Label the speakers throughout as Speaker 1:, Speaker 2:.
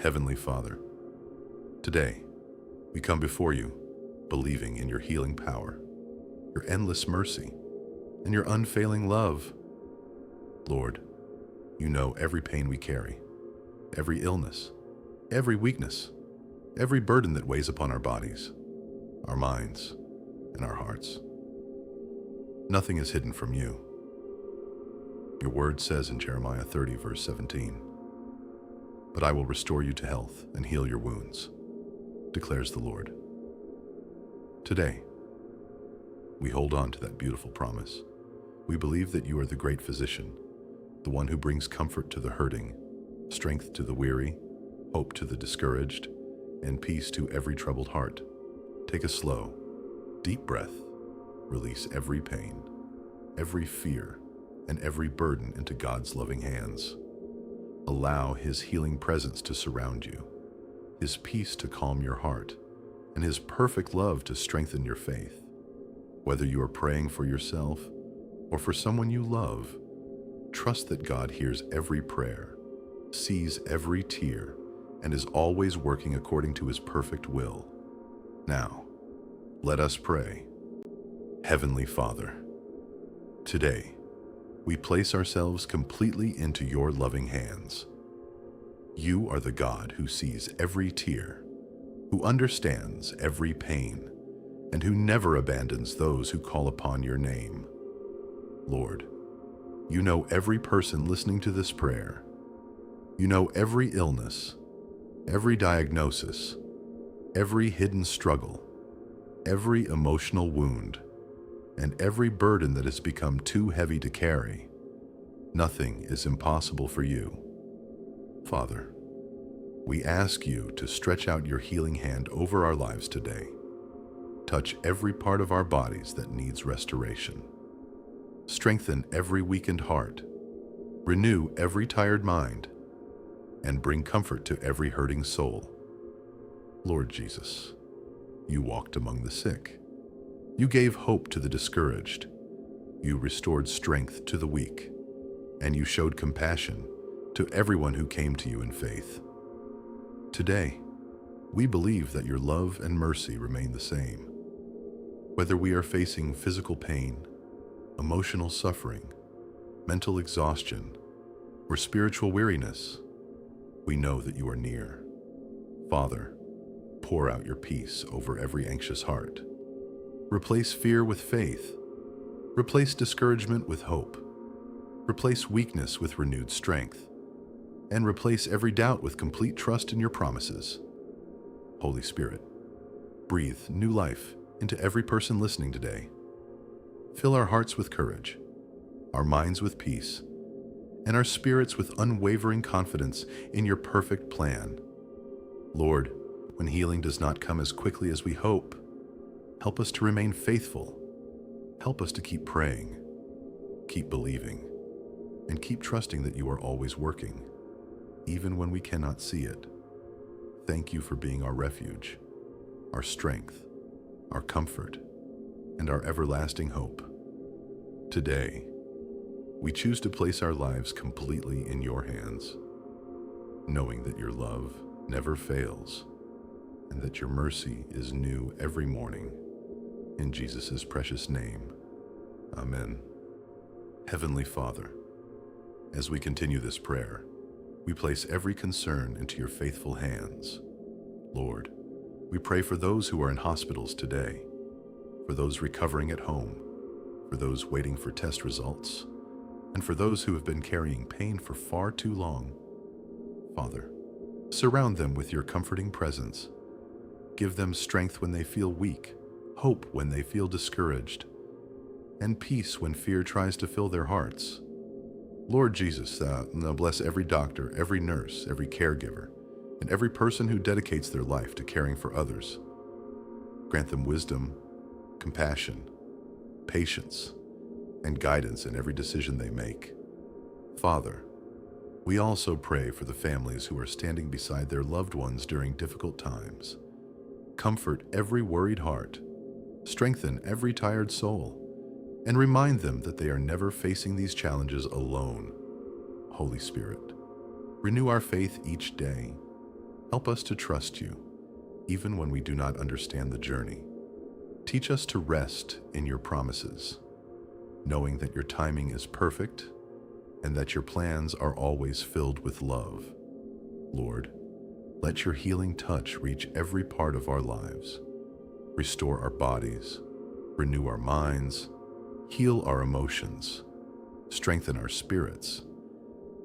Speaker 1: Heavenly Father, today we come before you, believing in your healing power, your endless mercy, and your unfailing love. Lord, you know every pain we carry, every illness, every weakness, every burden that weighs upon our bodies, our minds, and our hearts. Nothing is hidden from you. Your word says in Jeremiah 30, verse 17, "But I will restore you to health and heal your wounds, declares the Lord." Today, we hold on to that beautiful promise. We believe that you are the great physician, the one who brings comfort to the hurting, strength to the weary, hope to the discouraged, and peace to every troubled heart. Take a slow, deep breath. Release every pain, every fear, and every burden into God's loving hands. Allow His healing presence to surround you, His peace to calm your heart, and His perfect love to strengthen your faith. Whether you are praying for yourself or for someone you love, trust that God hears every prayer, sees every tear, and is always working according to His perfect will. Now, let us pray. Heavenly Father, today we place ourselves completely into your loving hands. You are the God who sees every tear, who understands every pain, and who never abandons those who call upon your name. Lord, you know every person listening to this prayer. You know every illness, every diagnosis, every hidden struggle, every emotional wound, and every burden that has become too heavy to carry. Nothing is impossible for you. Father, we ask you to stretch out your healing hand over our lives today. Touch every part of our bodies that needs restoration. Strengthen every weakened heart. Renew every tired mind, and bring comfort to every hurting soul. Lord Jesus, you walked among the sick. You gave hope to the discouraged. You restored strength to the weak, and you showed compassion to everyone who came to you in faith. Today, we believe that your love and mercy remain the same. Whether we are facing physical pain, emotional suffering, mental exhaustion, or spiritual weariness, we know that you are near. Father, pour out your peace over every anxious heart. Replace fear with faith. Replace discouragement with hope. Replace weakness with renewed strength. And replace every doubt with complete trust in your promises. Holy Spirit, breathe new life into every person listening today. Fill our hearts with courage, our minds with peace, and our spirits with unwavering confidence in your perfect plan. Lord, when healing does not come as quickly as we hope, help us to remain faithful. Help us to keep praying, keep believing, and keep trusting that you are always working, even when we cannot see it. Thank you for being our refuge, our strength, our comfort, and our everlasting hope. Today, we choose to place our lives completely in your hands, knowing that your love never fails and that your mercy is new every morning. In Jesus' precious name, Amen. Heavenly Father, as we continue this prayer, we place every concern into your faithful hands. Lord, we pray for those who are in hospitals today, for those recovering at home, for those waiting for test results, and for those who have been carrying pain for far too long. Father, surround them with your comforting presence. Give them strength when they feel weak, hope when they feel discouraged, and peace when fear tries to fill their hearts. Lord Jesus, now bless every doctor, every nurse, every caregiver, and every person who dedicates their life to caring for others. Grant them wisdom, compassion, patience, and guidance in every decision they make. Father, we also pray for the families who are standing beside their loved ones during difficult times. Comfort every worried heart, strengthen every tired soul, and remind them that they are never facing these challenges alone. Holy Spirit, renew our faith each day. Help us to trust you, even when we do not understand the journey. Teach us to rest in your promises, knowing that your timing is perfect and that your plans are always filled with love. Lord, let your healing touch reach every part of our lives. Restore our bodies, renew our minds, heal our emotions, strengthen our spirits,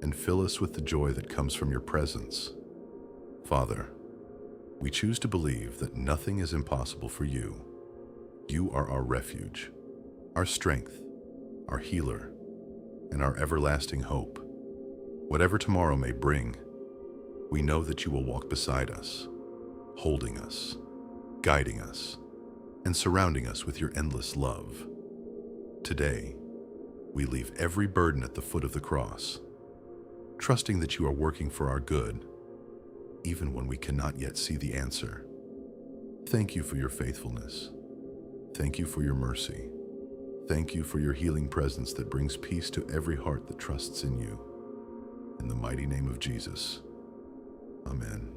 Speaker 1: and fill us with the joy that comes from your presence. Father, we choose to believe that nothing is impossible for you. You are our refuge, our strength, our healer, and our everlasting hope. Whatever tomorrow may bring, we know that you will walk beside us, holding us, guiding us, and surrounding us with your endless love. Today, we leave every burden at the foot of the cross, trusting that you are working for our good, even when we cannot yet see the answer. Thank you for your faithfulness. Thank you for your mercy. Thank you for your healing presence that brings peace to every heart that trusts in you. In the mighty name of Jesus, amen.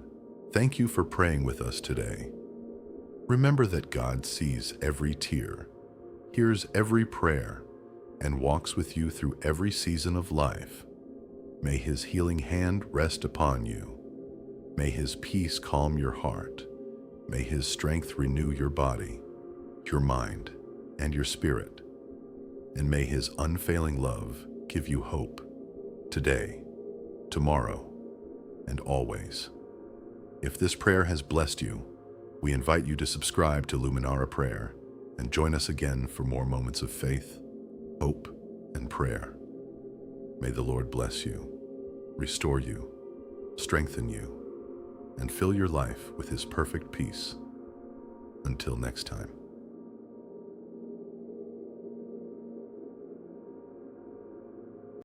Speaker 1: Thank you for praying with us today. Remember that God sees every tear, hears every prayer, and walks with you through every season of life. May his healing hand rest upon you. May his peace calm your heart. May his strength renew your body, your mind, and your spirit. And may his unfailing love give you hope today, tomorrow, and always. If this prayer has blessed you, we invite you to subscribe to Lumenara Prayer and join us again for more moments of faith, hope, and prayer. May the Lord bless you, restore you, strengthen you, and fill your life with his perfect peace. Until next time.